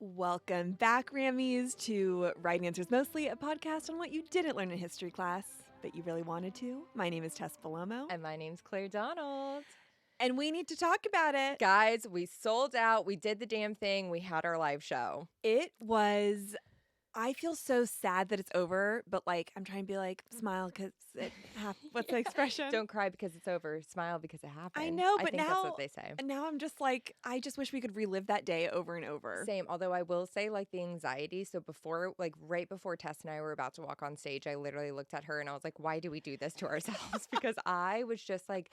Welcome back, Rammies, to Right Answers Mostly, a podcast on what you didn't learn in history class, but you really wanted to. My name is Tess Bellomo. And my name's Claire Donald. And we need to talk about it. Guys, we sold out. We did the damn thing. We had our live show. It was, I feel so sad that it's over, but like, I'm trying to be like, smile because it happened. What's the expression? Don't cry because it's over. Smile because it happened. I know, but I think that's what they say. Now I'm just like, I just wish we could relive that day over and over. Same. Although I will say, like, the anxiety. So before, like, right before Tess and I were about to walk on stage, I literally looked at her and I was like, why do we do this to ourselves? Because I was just like,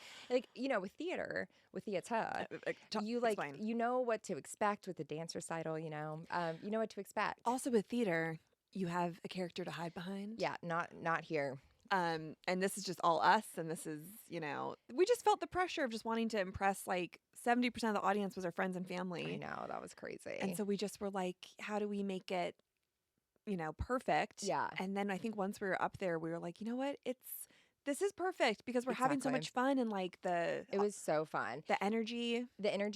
you know, with theater, Explain. you know what to expect with the dance recital, you know what to expect. Also with theater, you have a character to hide behind. Yeah, not here. And this is just all us. And this is, you know, we just felt the pressure of just wanting to impress like 70% of the audience was our friends and family. I know, that was crazy. And so we just were like, how do we make it, you know, perfect? Yeah. And then I think once we were up there, we were like, you know what? This is perfect because we're having so much fun and like it was so fun. The energy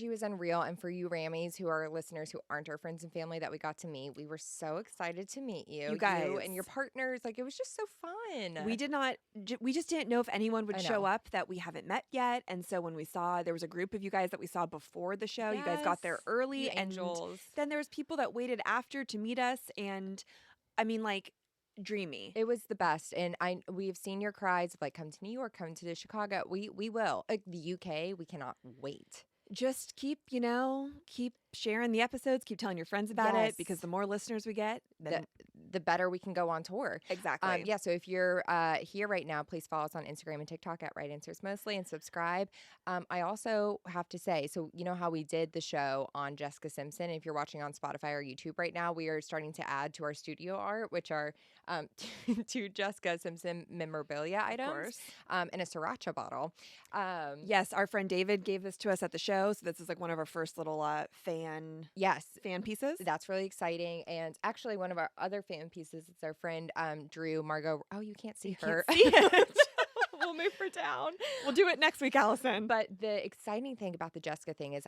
was unreal. And for you Rammies who are listeners who aren't our friends and family that we got to meet, we were so excited to meet you. You guys. You and your partners. Like, it was just so fun. We just didn't know if anyone would show up that we haven't met yet. And so when we saw, there was a group of you guys that we saw before the show. Yes, you guys got there early. the angels. And then there was people that waited after to meet us. And I mean, like, dreamy. It was the best. And we've seen your cries of like, come to New York, come to Chicago. We will. Like, the UK, we cannot wait. Just keep sharing the episodes, keep telling your friends about it, because the more listeners we get, then the better we can go on tour. Exactly. So if you're here right now, please follow us on Instagram and TikTok at Right Answers Mostly and subscribe. I also have to say, so you know how we did the show on Jessica Simpson? If you're watching on Spotify or YouTube right now, we are starting to add to our studio art, which are two Jessica Simpson memorabilia items. Of course. And a sriracha bottle. Yes, our friend David gave this to us at the show, so this is like one of our first little fan pieces. That's really exciting. And actually one of our other fan pieces, it's our friend Drew Margot. Oh, you can't see her. Can't see it. We'll move her down. We'll do it next week, Allison. But the exciting thing about the Jessica thing is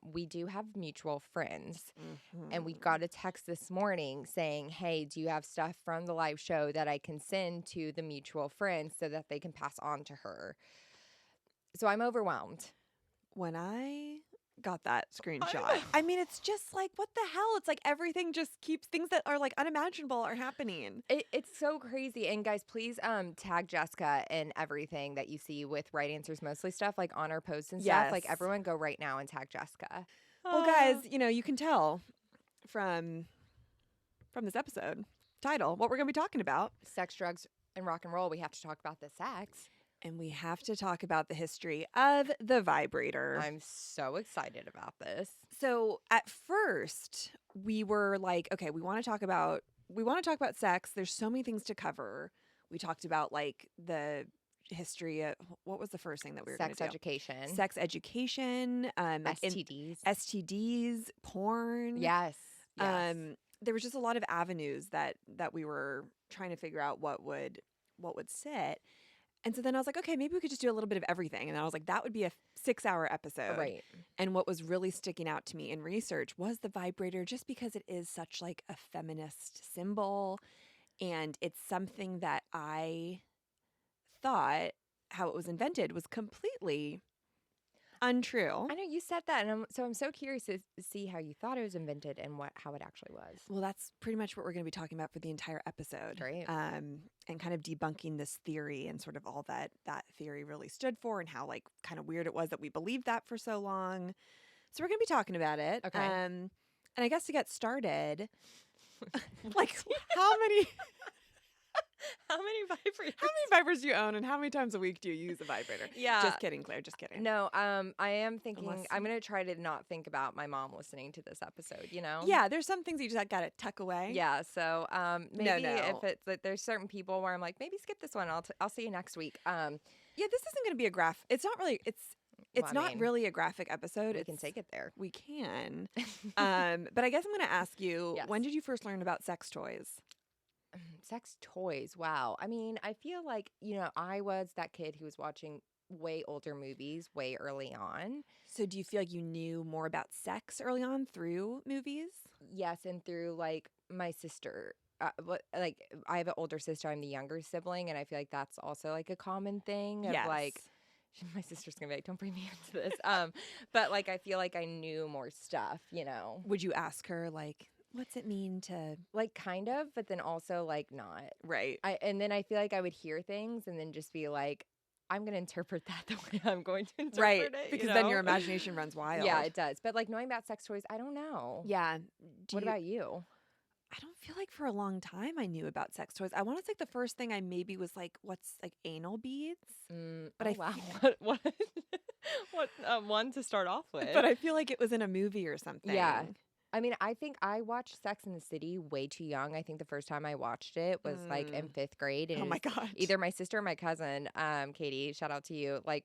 we do have mutual friends. Mm-hmm. And we got a text this morning saying, hey, do you have stuff from the live show that I can send to the mutual friends so that they can pass on to her? So I'm overwhelmed. When I got that screenshot, I mean, it's just like, what the hell? It's like everything just keeps, things that are like unimaginable are happening. It's so crazy. And guys, please tag Jessica in everything that you see with Right Answers Mostly stuff, like on our posts and stuff. Like, everyone go right now and tag Jessica. Well, guys, you know, you can tell from this episode title what we're going to be talking about. Sex, drugs, and rock and roll. We have to talk about the sex. And we have to talk about the history of the vibrator. I'm so excited about this. So at first we were like, okay, we want to talk about sex. There's so many things to cover. We talked about like the history of, what was the first thing that we were going to do? Sex education. STDs, porn. Yes. There was just a lot of avenues that we were trying to figure out what would sit. And so then I was like, okay, maybe we could just do a little bit of everything. And then I was like, that would be a 6-hour episode. Right. And what was really sticking out to me in research was the vibrator, just because it is such like a feminist symbol. And it's something that I thought how it was invented was completely untrue. I know you said that, and I'm so curious to see how you thought it was invented and how it actually was. Well, that's pretty much what we're going to be talking about for the entire episode. Great. And kind of debunking this theory and sort of all that theory really stood for, and how like kind of weird it was that we believed that for so long. So we're going to be talking about it. Okay. And I guess to get started, like how many vibrators do you own, and how many times a week do you use a vibrator? Yeah. Just kidding, Claire. Just kidding. No, I am thinking, I'm going to try to not think about my mom listening to this episode, you know? Yeah, there's some things you just got to tuck away. Yeah, so maybe No. if it's like, there's certain people where I'm like, maybe skip this one. I'll see you next week. Yeah, this isn't going to be a graph. It's not really, it's not really a graphic episode. We can take it there. We can. But I guess I'm going to ask you, Yes. When did you first learn about sex toys? Sex toys. Wow. I mean, I feel like, you know, I was that kid who was watching way older movies way early on. So do you feel like you knew more about sex early on through movies? Yes, and through like my sister. Like I have an older sister. I'm the younger sibling, and I feel like that's also like a common thing of Yes. like my sister's gonna be like, "Don't bring me into this." But like I feel like I knew more stuff, you know, Would you ask her like, what's it mean to like kind of, but then also like not. right? And then I feel like I would hear things and then just be like, I'm gonna interpret that the way I'm going to interpret Right, it, because you then know? your imagination runs wild. Yeah, it does. But like knowing about sex toys, I don't know. Yeah. What about you? I don't feel like for a long time I knew about sex toys. I want to say the first thing I maybe was like, what's like anal beads? But Oh I wow, fe- what one to start off with? but I feel like it was in a movie or something. Yeah. I mean, I think I watched Sex in the City way too young. I think the first time I watched it was like in 5th grade. And Oh it my was gosh. either my sister or my cousin, Katie, shout out to you, like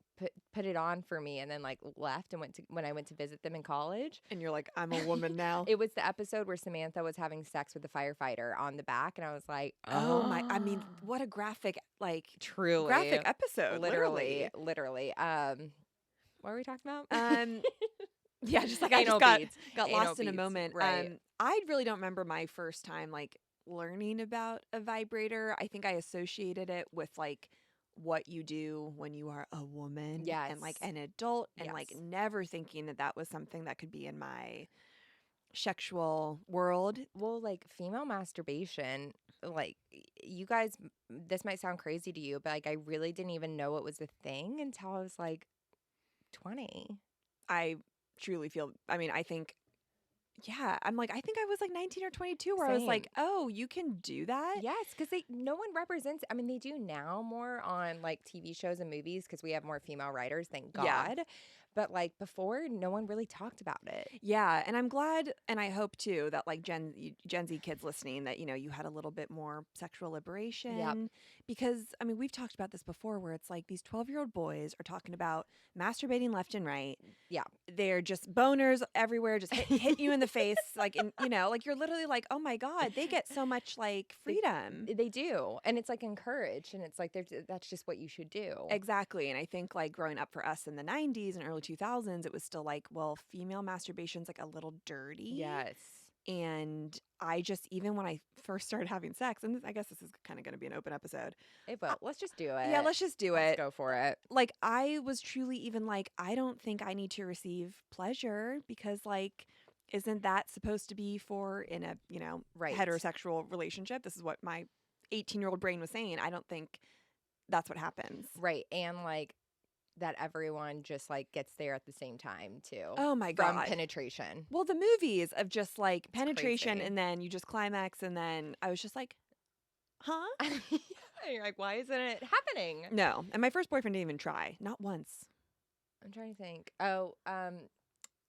put it on for me and then like left and when I went to visit them in college. And you're like, I'm a woman now. It was the episode where Samantha was having sex with the firefighter on the back. And I was like, Oh my, I mean, what a graphic, like, truly. graphic episode. Literally. What were we talking about? Yeah, just like I Anal just got, beads. got Anal lost in a beads, moment. right. I really don't remember my first time like learning about a vibrator. I think I associated it with like what you do when you are a woman and like Yes. an adult and like Yes. never thinking that that was something that could be in my sexual world. Well, like female masturbation, like you guys, this might sound crazy to you, but like I really didn't even know it was a thing until I was like 20. I truly feel, I mean, I think, yeah, I'm like, I think I was like 19 or 22 where I was like, Same. oh, you can do that? Yes, because no one represents. I mean, they do now more on like TV shows and movies because we have more female writers, thank Yeah. God. But like before, no one really talked about it. Yeah, and I'm glad, and I hope too that like Gen Z kids listening that you had a little bit more sexual liberation because I mean we've talked about this before where it's like these 12-year-old boys are talking about masturbating left and right. Yeah. They're just boners everywhere, just hit you in the face, like like you're literally like, oh my god, they get so much like freedom. They do, and it's like encouraged, and it's like that's just what you should do. Exactly, and I think like growing up for us in the 90s and early 2000s, it was still like, well, female masturbation's like a little dirty. Yes. And I just, even when I first started having sex, and I guess this is kind of going to be an open episode. It will. Let's just do it. Yeah, let's just do Let's it. go for it. Like, I was truly even like, I don't think I need to receive pleasure because, like, isn't that supposed to be for in a, Right. heterosexual relationship? This is what my 18-year-old brain was saying. I don't think that's what happens. Right. And like that everyone just like gets there at the same time too. Oh my From God. penetration. Well, the movies of just like penetration crazy. and then you just climax and then I was just like, huh? You're like, why isn't it happening? No. And my first boyfriend didn't even try. Not once. I'm trying to think. Oh,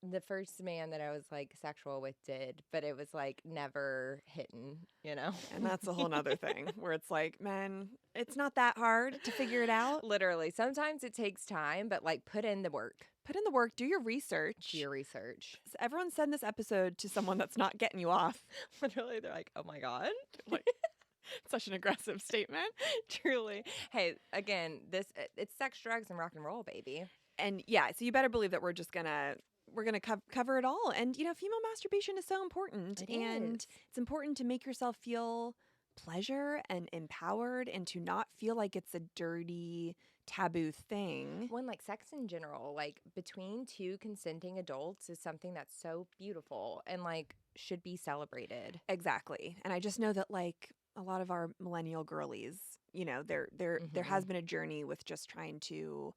the first man that I was like sexual with did, but it was like never hitting, And that's a whole nother thing where it's like, man, it's not that hard to figure it out. Literally. Sometimes it takes time, but like put in the work. Put in the work, do your research. Do your research. So everyone send this episode to someone that's not getting you off. Literally, they're like, oh my God. Like, such an aggressive statement. Truly. Hey, again, it's sex, drugs, and rock and roll, baby. And yeah, so you better believe that we're gonna cover it all. And female masturbation is so important, and it's important to make yourself feel pleasure and empowered, and to not feel like it's a dirty, taboo thing. When like sex in general, like between two consenting adults, is something that's so beautiful and like should be celebrated. Exactly. And I just know that like a lot of our millennial girlies, there has been a journey with just trying to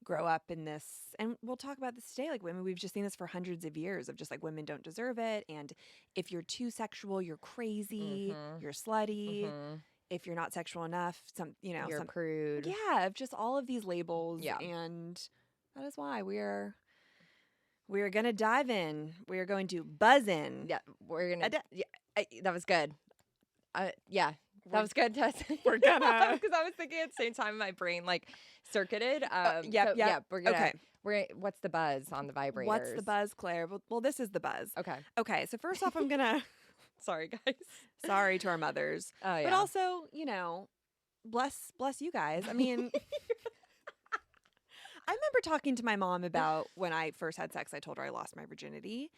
grow up in this, and we'll talk about this today, like women, we've just seen this for hundreds of years of just like women don't deserve it, and if you're too sexual, you're crazy, you're slutty, if you're not sexual enough, You're prude. Yeah, of just all of these labels. Yeah. And that is why we're gonna dive in. We are going to buzz in. Yeah, we're gonna. That was good. Yeah, that was good, Tess. We're gonna, because I was thinking at the same time, my brain like circuited. Yep. We're gonna. Okay. What's the buzz on the vibrators? What's the buzz, Claire? Well, this is the buzz. Okay. So first off, I'm gonna. Sorry, guys. Sorry to our mothers. Oh yeah. But also, bless you guys. I mean, I remember talking to my mom about when I first had sex. I told her I lost my virginity.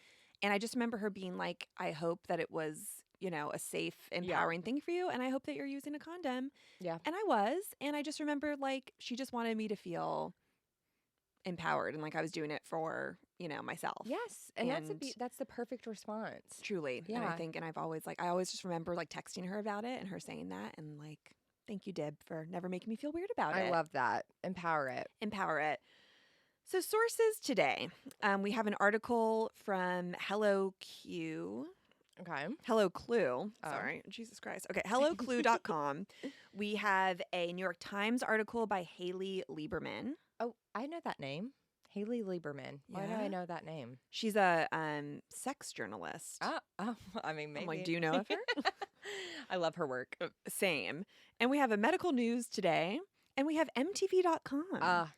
And I just remember her being like, I hope that it was, a safe, empowering thing for you. And I hope that you're using a condom. Yeah. And I was. And I just remember like she just wanted me to feel empowered and like I was doing it for, myself. Yes. And that's the perfect response. Truly. Yeah. And I always just remember like texting her about it and her saying that and like, thank you, Deb, for never making me feel weird about it. I love that. Empower it. Empower it. So sources today, we have an article from Hello Q. Okay. Hello Clue. Sorry. Jesus Christ. Okay. HelloClue.com. We have a New York Times article by Haley Lieberman. Oh, I know that name. Haley Lieberman. Why do I know that name? She's a sex journalist. I mean, maybe. I'm like, do you know of her? I love her work. Same. And we have a medical news today, and we have MTV.com.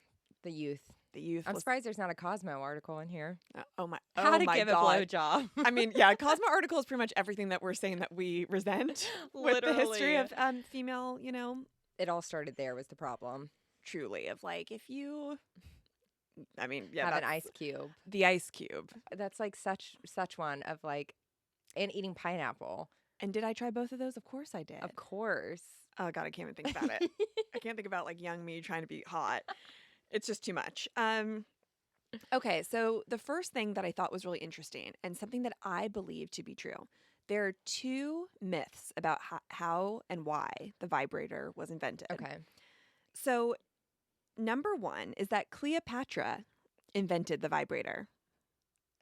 The youth. The youth. I'm surprised there's not a Cosmo article in here. How to give God. a blowjob. I mean, yeah, Cosmo article is pretty much everything that we're saying that we resent with the history of female, It all started there was the problem. Truly, of like, if you, I mean, have an ice cube. The ice cube. That's like such one of like, and eating pineapple. And did I try both of those? Of course I did. Of course. Oh God, I can't even think about it. I can't think about like young me trying to be hot. It's just too much. Okay, so the first thing that I thought was really interesting and something that I believe to be true, there are two myths about how and why the vibrator was invented. Okay. So number one is that Cleopatra invented the vibrator.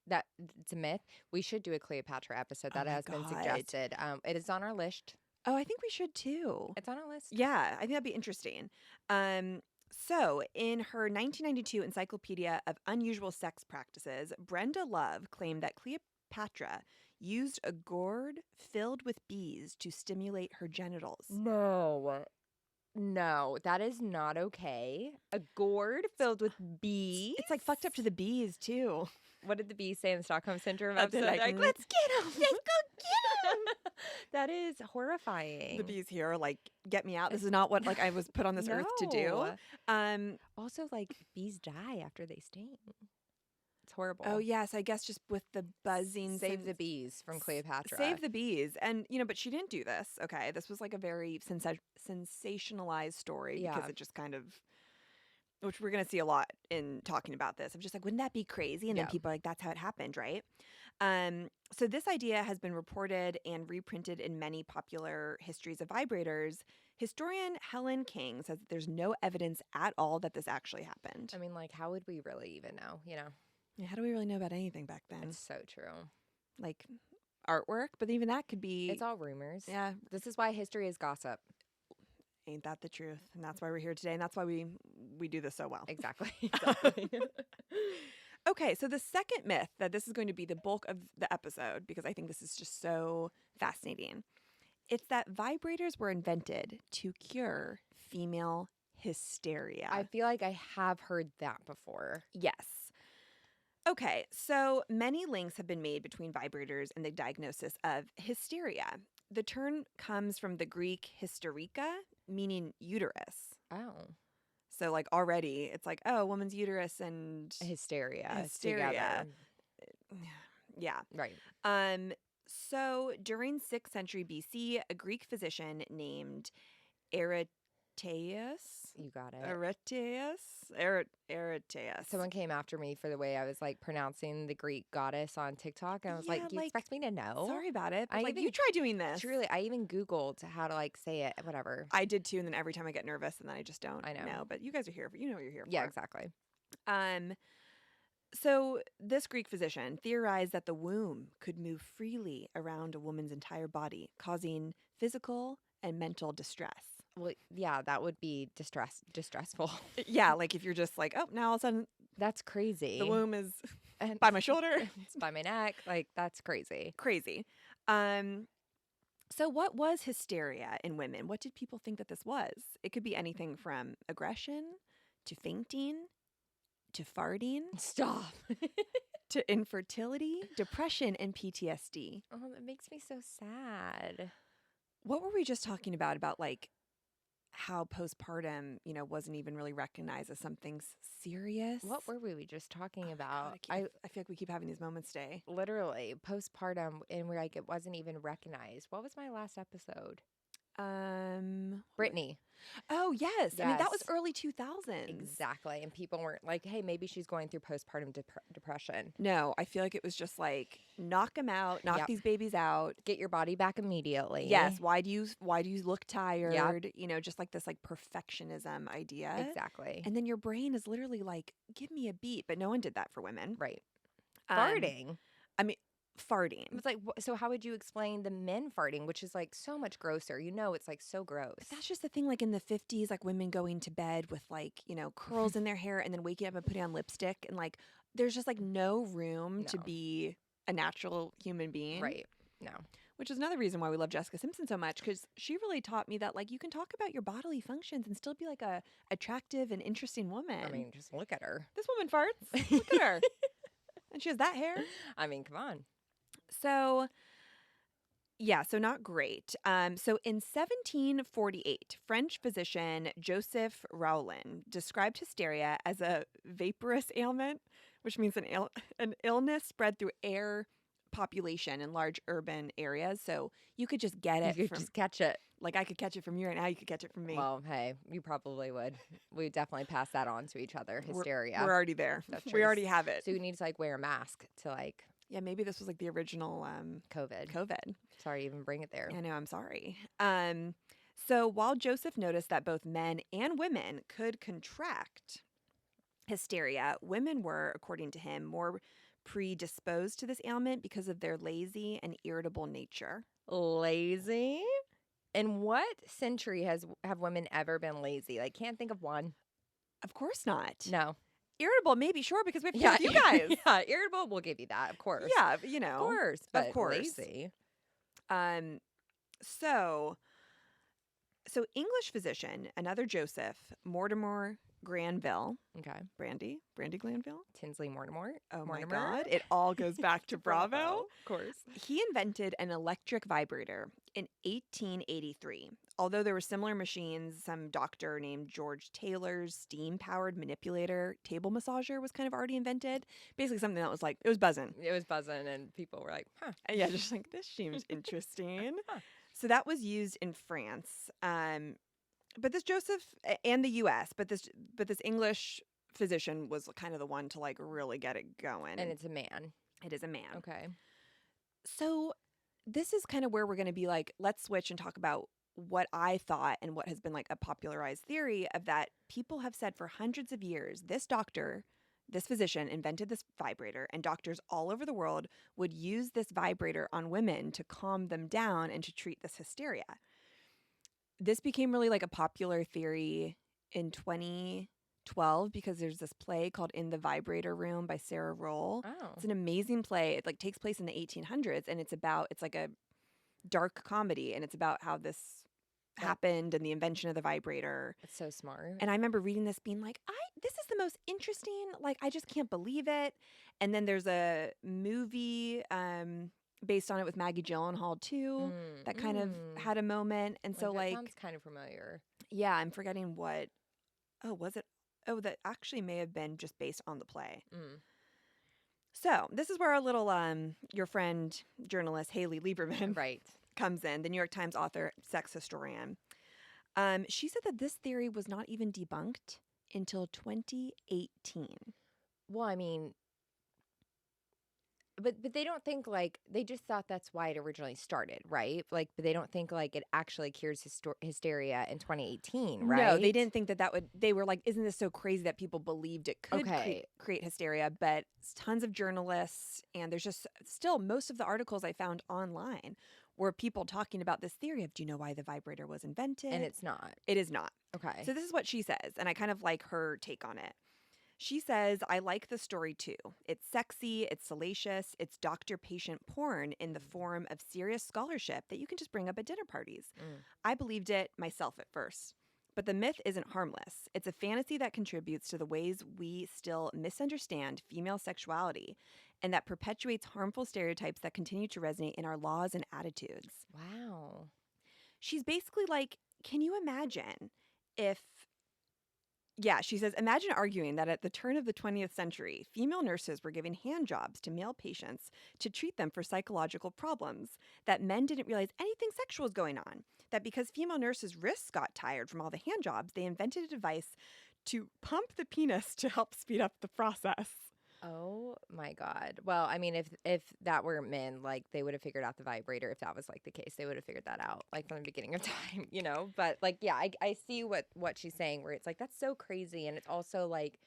That it's a myth. We should do a Cleopatra episode. That has been suggested. It is on our list. Oh, I think we should too. It's on our list. Yeah, I think that'd be interesting. So, in her 1992 Encyclopedia of Unusual Sex Practices, Brenda Love claimed that Cleopatra used a gourd filled with bees to stimulate her genitals. No, that is not okay. A gourd filled with bees? It's like fucked up to the bees, too. What did the bees say in the Stockholm Syndrome episode? Like, let's get them. Let's go get them. That is horrifying. The bees here are like, get me out. This is not what like I was put on this earth to do. Also, like, bees die after they sting. It's horrible. Oh, yes. I guess just with the buzzing. Save the bees from Cleopatra. Save the bees. And, but she didn't do this. Okay. This was like a very sensationalized story because it just kind of, which we're going to see a lot in talking about this. I'm just like, wouldn't that be crazy? And then people are like, that's how it happened, right? So this idea has been reported and reprinted in many popular histories of vibrators. Historian Helen King says that there's no evidence at all that this actually happened. I mean, like, how would we really even know, Yeah, how do we really know about anything back then? It's so true. Like artwork, but even that could be... It's all rumors. Yeah. This is why history is gossip. Ain't that the truth? And that's why we're here today, and that's why we do this so well. Exactly. Okay, so the second myth, that this is going to be the bulk of the episode, because I think this is just so fascinating. It's that vibrators were invented to cure female hysteria. I feel like I have heard that before. Yes. Okay, so many links have been made between vibrators and the diagnosis of hysteria. The term comes from the Greek hysterica, meaning uterus. Oh. So, like, already it's like, oh, a woman's uterus and hysteria. Together. Yeah. Right. So during 6th century BC, a Greek physician named Ereteus. You got it. Ereteus. Someone came after me for the way I was like pronouncing the Greek goddess on TikTok. And I was like, do you expect me to know? Sorry about it. But you try doing this. Truly, I even Googled how to like say it, whatever. I did too. And then every time I get nervous and then I just don't know. But you guys are here. You know what you're here for. Yeah, exactly. So this Greek physician theorized that the womb could move freely around a woman's entire body, causing physical and mental distress. Well, yeah, that would be distressful. Yeah, like if you're just like, oh, now all of a sudden that's crazy. The womb is by my shoulder. It's by my neck. Like, that's crazy. Crazy. So what was hysteria in women? What did people think that this was? It could be anything from aggression to fainting to farting. Stop. To infertility, depression, and PTSD. Oh, that makes me so sad. What were we just talking about like how postpartum, wasn't even really recognized as something serious. What were we just talking Oh my about? God, I feel like we keep having these moments today. Literally postpartum, and we're like, it wasn't even recognized. What was my last episode? Brittany. Oh, yes. I mean, that was Yes. early 2000s. Exactly. And people weren't like, hey, maybe she's going through postpartum depression. No, I feel like it was just like, knock them out, knock Yep. these babies out. Get your body back immediately. Yes. Why do you look tired? Just like this like perfectionism idea. Exactly. And then your brain is literally like, give me a beat. But no one did that for women. Right. Um, Farting. I mean, farting. It's like, so how would you explain the men farting, which is like so much grosser? It's like so gross. But that's just the thing, like in the 50s, like women going to bed with like, curls in their hair and then waking up and putting on lipstick. And like, there's just like no room to No. be a natural human being. Right. No. Which is another reason why we love Jessica Simpson so much, because she really taught me that like you can talk about your bodily functions and still be like a attractive and interesting woman. I mean, just look at her. This woman farts. Look at her. And she has that hair. I mean, come on. So, yeah, so not great. So in 1748, French physician Joseph Rowland described hysteria as a vaporous ailment, which means an illness spread through air population in large urban areas. So you could just get it You could just catch it. like I could catch it from you right now. You could catch it from me. Well, hey, you probably would. We would definitely pass that on to each other. Hysteria. We're already there. That's We true. already have it. So you need to like wear a mask to like Yeah, maybe this was like the original COVID. Sorry to even bring it there. I know, I'm sorry. So while Joseph noticed that both men and women could contract hysteria, women were, according to him, more predisposed to this ailment because of their lazy and irritable nature. Lazy? In what century have women ever been lazy? Like, can't think of one. Of course not. No. Irritable, maybe, sure, because we have to deal with you guys. Yeah, irritable, we'll give you that, of course. Yeah, Of course, but course. lazy. So English physician, another Joseph, Mortimer Granville, Okay. Brandy Glanville. Tinsley Mortimer. Oh Mortimer. my God, it all goes back to Bravo. Of course. He invented an electric vibrator in 1883. Although there were similar machines, some doctor named George Taylor's steam-powered manipulator table massager was kind of already invented. Basically something that was like, it was buzzing. It was buzzing, and people were like, huh. Yeah, just like, this seems interesting. Huh. So that was used in France. But this Joseph and the U.S., but this English physician was kind of the one to like really get it going. And it's a man. It is a man. Okay. So this is kind of where we're going to be like, let's switch and talk about what I thought and what has been like a popularized theory of that people have said for hundreds of years, this physician invented this vibrator, and doctors all over the world would use this vibrator on women to calm them down and to treat this hysteria. This became really like a popular theory in 2012 because there's this play called In the Vibrator Room by Sarah Roll. Oh. It's an amazing play. It like takes place in the 1800s, and it's like a dark comedy, and it's about how this happened and the invention of the vibrator. It's so smart. And I remember reading this being like, this is the most interesting, like I just can't believe it. And then there's a movie based on it with Maggie Gyllenhaal too that kind of had a moment. And so that sounds kind of familiar. Yeah, I'm forgetting what. Oh, was it? Oh, that actually may have been just based on the play. So this is where our little your friend journalist Haley Lieberman Right. comes in, the New York Times author, sex historian. She said that this theory was not even debunked until 2018. Well, I mean, but they don't think like, they just thought that's why it originally started, right? Like, but they don't think like it actually cures hysteria in 2018, right? No, they didn't think that would. They were like, isn't this so crazy that people believed it could Okay. create hysteria? But tons of journalists, and there's just still most of the articles I found online were people talking about this theory of, do you know why the vibrator was invented? And it's not. It is not. Okay. So this is what she says, and I kind of like her take on it. She says, I like the story too. It's sexy, it's salacious, it's doctor-patient porn in the form of serious scholarship that you can just bring up at dinner parties. I believed it myself at first. But the myth isn't harmless. It's a fantasy that contributes to the ways we still misunderstand female sexuality and that perpetuates harmful stereotypes that continue to resonate in our laws and attitudes. Wow. She's basically like, can you imagine if Yeah, she says, imagine arguing that at the turn of the 20th century, female nurses were giving hand jobs to male patients to treat them for psychological problems, that men didn't realize anything sexual was going on, that because female nurses' wrists got tired from all the hand jobs, they invented a device to pump the penis to help speed up the process. Oh my God. Well, I mean, if that were men, like they would have figured out the vibrator. If that was like the case, they would have figured that out like from the beginning of time, you know? But like, yeah, I see what she's saying where it's like, that's so crazy. And it's also like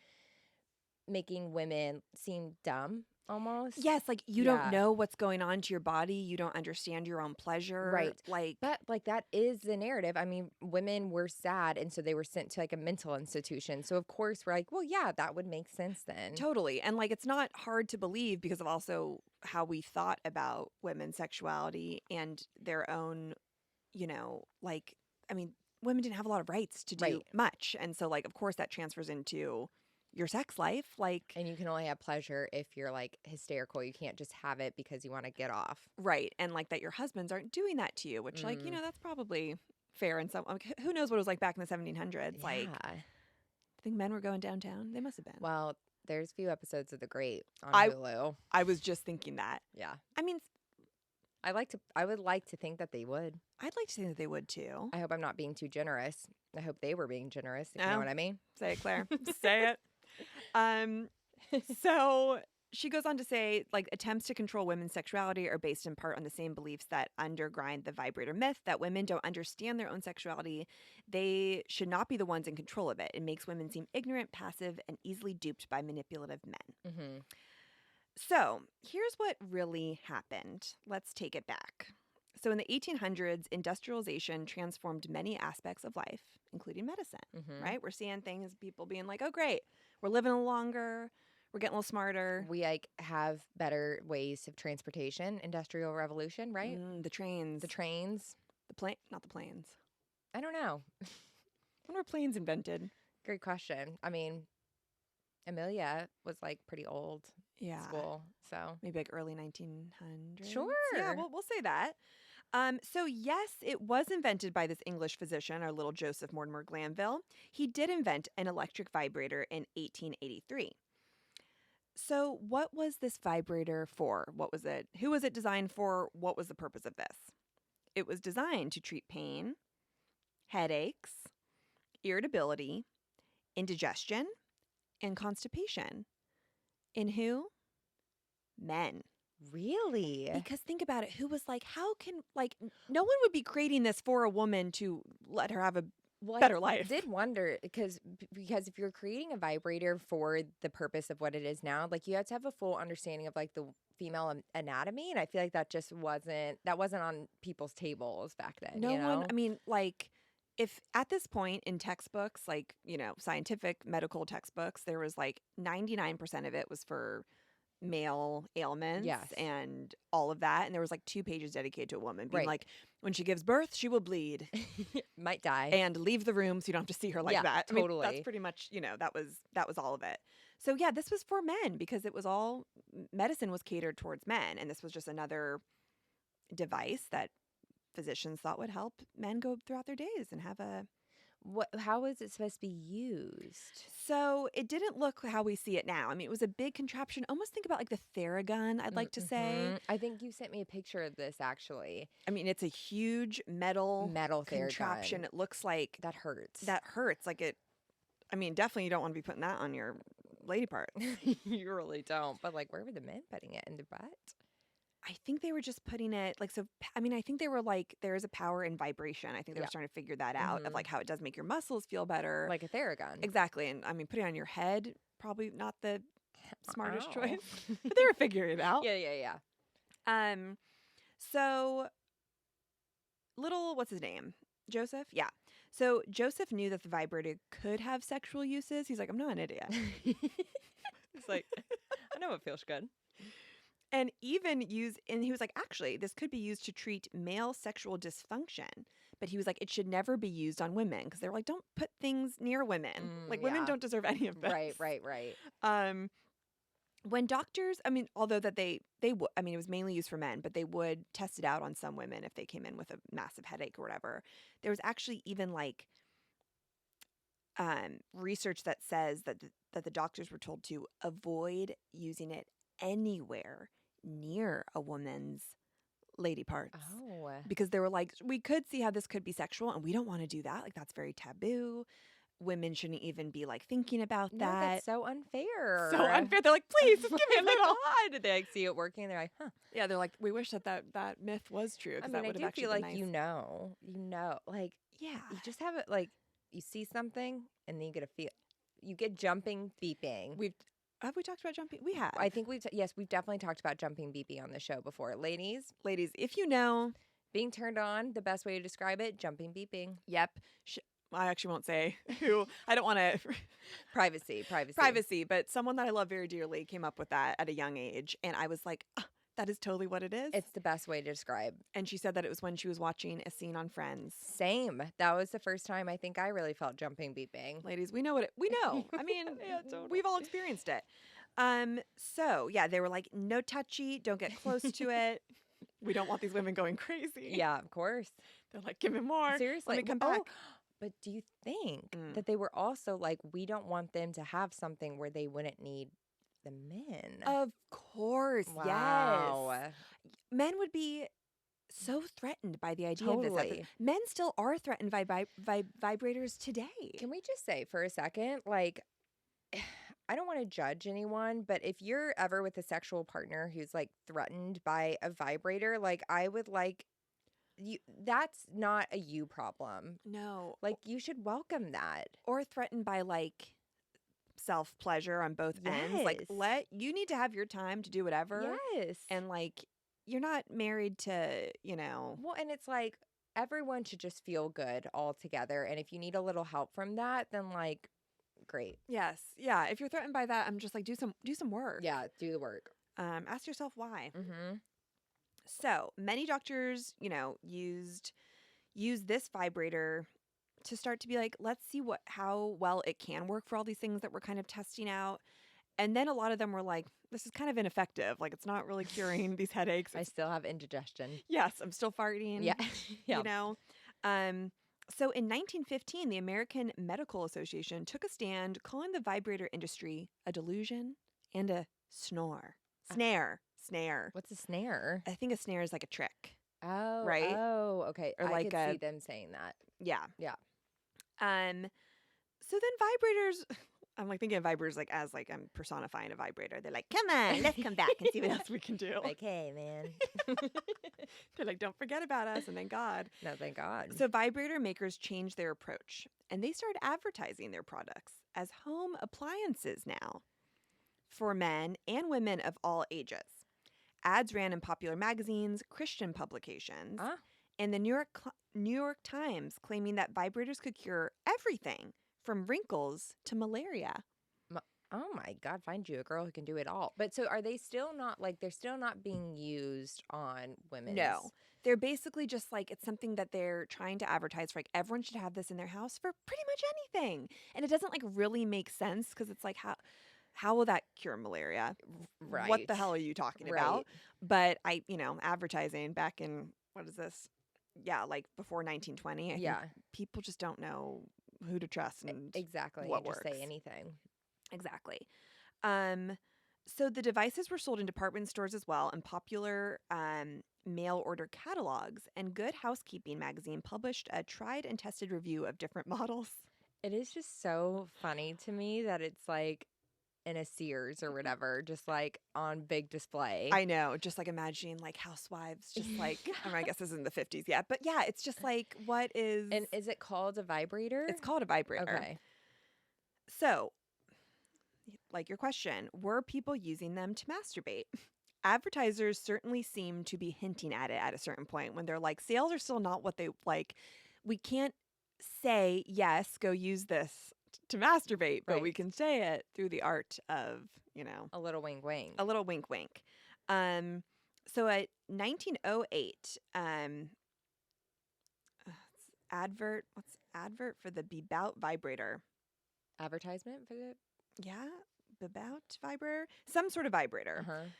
making women seem dumb almost. Yes, like you don't Yeah. know what's going on to your body. You don't understand your own pleasure. Right. But like that is the narrative. I mean, women were sad and so they were sent to like a mental institution. So of course we're like, well, yeah, that would make sense then. Totally. And like it's not hard to believe because of also how we thought about women's sexuality and their own, like, I mean, women didn't have a lot of rights to do Right. much. And so, like, of course, that transfers into your sex life. Like, And you can only have pleasure if you're like hysterical. You can't just have it because you want to get off. right. And like that your husbands aren't doing that to you, which, like, that's probably fair. And so, like, who knows what it was like back in the 1700s? Like, Yeah. I think men were going downtown. They must have been. Well, there's a few episodes of The Great on I- Hulu. I was just thinking that. Yeah. I mean, I would like to think that they would. I'd like to think that they would too. I hope I'm not being too generous. I hope they were being generous, if you No. know what I mean. Say it, Claire. Say it. So she goes on to say, like, attempts to control women's sexuality are based in part on the same beliefs that undergrind the vibrator myth, that women don't understand their own sexuality. They should not be the ones in control of it. It makes women seem ignorant, passive, and easily duped by manipulative men. Mm-hmm. So here's what really happened. Let's take it back. So in the 1800s, industrialization transformed many aspects of life, including medicine, right? We're seeing things, people being like, oh, great, we're living a little longer, we're getting a little smarter. We like have better ways of transportation, industrial revolution, right? The trains. The trains. Not the planes. I don't know. When were planes invented? Great question. I mean, Amelia was like pretty old Yeah. school, so Maybe like early 1900s. Sure. Yeah, we'll say that. So yes, it was invented by this English physician, our little Joseph Mortimer Glanville. He did invent an electric vibrator in 1883. So what was this vibrator for? What was it? Who was it designed for? What was the purpose of this? It was designed to treat pain, headaches, irritability, indigestion, and constipation. In who? Men. really? Because think about it, who was like, how can, like, no one would be creating this for a woman to let her have a Well, better I life. did wonder because if you're creating a vibrator for the purpose of what it is now, like you have to have a full understanding of like the female anatomy, and I feel like that wasn't on people's tables back then. No you know? one, I mean, like, if at this point in textbooks, like, scientific medical textbooks, there was like 99% of it was for male ailments Yes. and all of that. And there was like 2 pages dedicated to a woman being Right. like, when she gives birth, she will bleed Might die. and leave the room so you don't have to see her like Yeah, that. I mean, totally. that's pretty much, that was all of it. So yeah, this was for men because it was all medicine was catered towards men. And this was just another device that physicians thought would help men go throughout their days and have a. How is it supposed to be used? So it didn't look how we see it now. I mean, it was a big contraption. Almost think about like the Theragun, I'd like to say. Mhm. I think you sent me a picture of this actually. I mean, it's a huge metal contraption. Theragun. It looks like That hurts. that hurts. Like it. I mean, definitely you don't want to be putting that on your lady part. You really don't. But like, where were the men putting it in their butt? I think they were just putting it like so. I mean, I think they were like, there is a power in vibration. I think they were Yeah. starting to figure that out of like how it does make your muscles feel better. Like a Theragun. Exactly. And I mean, putting it on your head, probably not the smartest Ow. choice, but they were figuring it out. Yeah. So what's his name? Joseph? Yeah. So Joseph knew that the vibrator could have sexual uses. He's like, I'm not an idiot. It's like, I know it feels good. And he was like, actually, this could be used to treat male sexual dysfunction. But he was like, it should never be used on women because they're like, don't put things near women. Like, women yeah. don't deserve any of this. Right. When doctors, I mean, although that they would, I mean, it was mainly used for men, but they would test it out on some women if they came in with a massive headache or whatever. There was actually even like research that says that the doctors were told to avoid using it anywhere near a woman's lady parts. Oh. Because they were like, we could see how this could be sexual, and we don't want to do that. Like, that's very taboo. Women shouldn't even be like thinking about No, that. that's so unfair. So unfair. They're like, please just give me a Like, little. God, did they like see it working? They're like, huh. Yeah, they're like, we wish that myth was true. I Because mean, that I would have do actually feel been like nice. you know, like Yeah. you just have it like you see something and then you get a feel. You get jumping, beeping. Have we talked about jumping? We have. I think yes, we've definitely talked about jumping, beeping on the show before, ladies. Ladies, if you know, Being turned on, the best way to describe it, jumping, beeping. yep. I actually won't say who. I don't want to. Privacy, but someone that I love very dearly came up with that at a young age. And I was like, "Ah, that is totally what it is." It's the best way to describe. And she said that it was when she was watching a scene on Friends. Same. That was the first time I think I really felt jumping, beeping. Ladies, we know we know. I mean, Yeah, totally. we've all experienced it. So yeah, they were like, no touchy, don't get close to it. We don't want these women going crazy. Yeah, of course. They're like, give me more. Seriously. Let me come back. But do you think that they were also like, we don't want them to have something where they wouldn't need the men? Of course, Wow. yes. Men would be so threatened by the idea of this. Totally. Men still are threatened by vibrators today. Can we just say for a second, like, I don't want to judge anyone, but if you're ever with a sexual partner who's like threatened by a vibrator, like I would like you, that's not a you problem. No. Like you should welcome that. Or threatened by like self-pleasure on both ends. Like you need to have your time to do whatever. Yes. And like you're not married to, Well, and it's like everyone should just feel good all together. And if you need a little help from that, then like great. Yes. Yeah. If you're threatened by that, I'm just like, do some work. Yeah, do the work. Ask yourself why. Mm-hmm. So many doctors, used this vibrator to start to be like, let's see how well it can work for all these things that we're kind of testing out. And then a lot of them were like, this is kind of ineffective. Like, it's not really curing these headaches. I still have indigestion. Yes, I'm still farting. Yeah. Yeah. So in 1915, the American Medical Association took a stand calling the vibrator industry a delusion and a snare. What's a snare? I think a snare is like a trick. Oh, right? Oh, okay. Or I like could see them saying that. Yeah. Yeah. So then vibrators, I'm like thinking of vibrators like as like I'm personifying a vibrator. They're like, come on, let's come back and see what else we can do. Like, hey, man. They're like, don't forget about us. And thank God. No, thank God. So vibrator makers changed their approach and they started advertising their products as home appliances now for men and women of all ages. Ads ran in popular magazines, Christian publications, and the New York Times claiming that vibrators could cure everything from wrinkles to malaria. Oh my God, find you a girl who can do it all. But so are they still not they're still not being used on women? No. They're basically just like, it's something that they're trying to advertise for, like, everyone should have this in their house for pretty much anything. And it doesn't like really make sense because it's like, how will that cure malaria? Right. What the hell are you talking about? But advertising back in, what is this? Yeah, like before 1920. I think people just don't know who to trust and exactly. what you just works. say anything. Exactly. So the devices were sold in department stores as well and popular mail order catalogs. And Good Housekeeping magazine published a tried and tested review of different models. It is just so funny to me that it's like in a Sears or whatever, just like on big display. I know. Just like imagining like housewives, just like, I guess this isn't the 50s yet. But yeah, it's just like, what is. And is it called a vibrator? It's called a vibrator. Okay. So, like your question, were people using them to masturbate? Advertisers certainly seem to be hinting at it at a certain point when they're like, sales are still not what they like. We can't say, yes, go use this to masturbate, but we can say it through the art of, a little wink wink. A little wink wink. So at 1908, what's advert for the Bebout vibrator? Advertisement for the Bebout vibrator? Some sort of vibrator.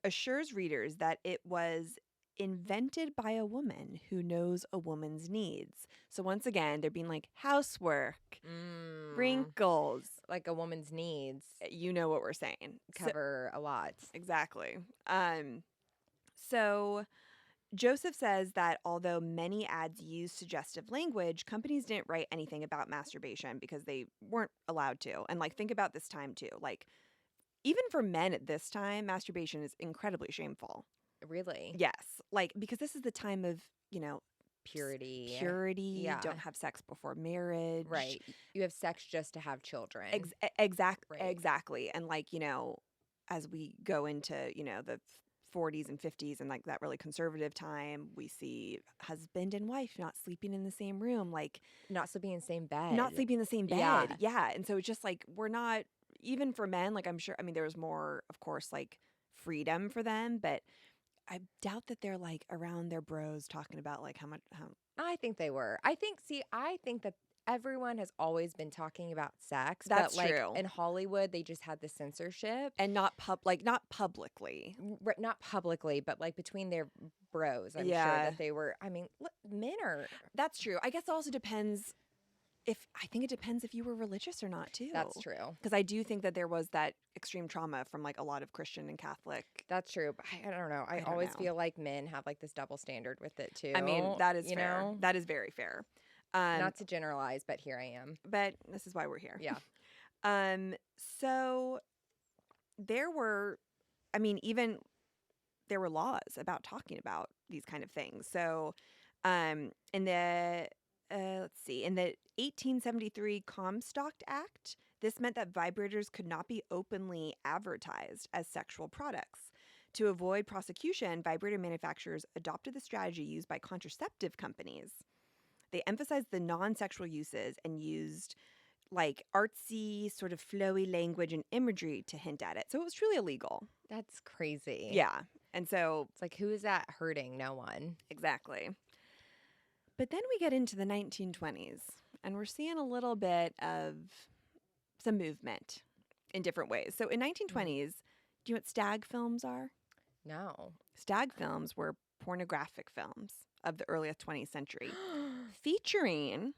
Assures readers that it was invented by a woman who knows a woman's needs. So once again, they're being like housework, wrinkles. Like a woman's needs You know what we're saying. cover a lot. Exactly. So Joseph says that although many ads use suggestive language, companies didn't write anything about masturbation because they weren't allowed to. And like, think about this time too. Like, even for men at this time, masturbation is incredibly shameful. Really? Yes. Like, because this is the time of, Purity. purity. Yeah. Don't have sex before marriage. Right. You have sex just to have children. Exactly. Right. Exactly. And like, as we go into, the 40s and 50s and like that really conservative time, we see husband and wife not sleeping in the same room, like Not sleeping in the same bed. not sleeping in the same bed. Yeah. Yeah. And so it's just like, we're not, even for men, like I'm sure, there was more, of course, like freedom for them, but I doubt that they're like around their bros talking about like how. I think they were. I think that everyone has always been talking about sex. That's but like true. in Hollywood, they just had the censorship. And not publicly. Not publicly, but like between their bros, I'm sure Yeah. that they were. I mean, men are. That's true. I guess it also depends I think it depends if you were religious or not too. That's true. Because I do think that there was that extreme trauma from like a lot of Christian and Catholic. That's true. But I don't know. I don't always know. feel like men have like this double standard with it too. I mean, that is fair. Know? That is very fair. Not to generalize, but here I am. But this is why we're here. Yeah. So there were, even there were laws about talking about these kind of things. So, in the in the 1873 Comstock Act, this meant that vibrators could not be openly advertised as sexual products. To avoid prosecution, vibrator manufacturers adopted the strategy used by contraceptive companies. They emphasized the non-sexual uses and used like artsy, sort of flowy language and imagery to hint at it. So it was truly illegal. That's crazy. Yeah. And so it's like, who is that hurting? No one. Exactly. But then we get into the 1920s and we're seeing a little bit of some movement in different ways. So in 1920s, do you know what stag films are? No. Stag films were pornographic films of the early 20th century featuring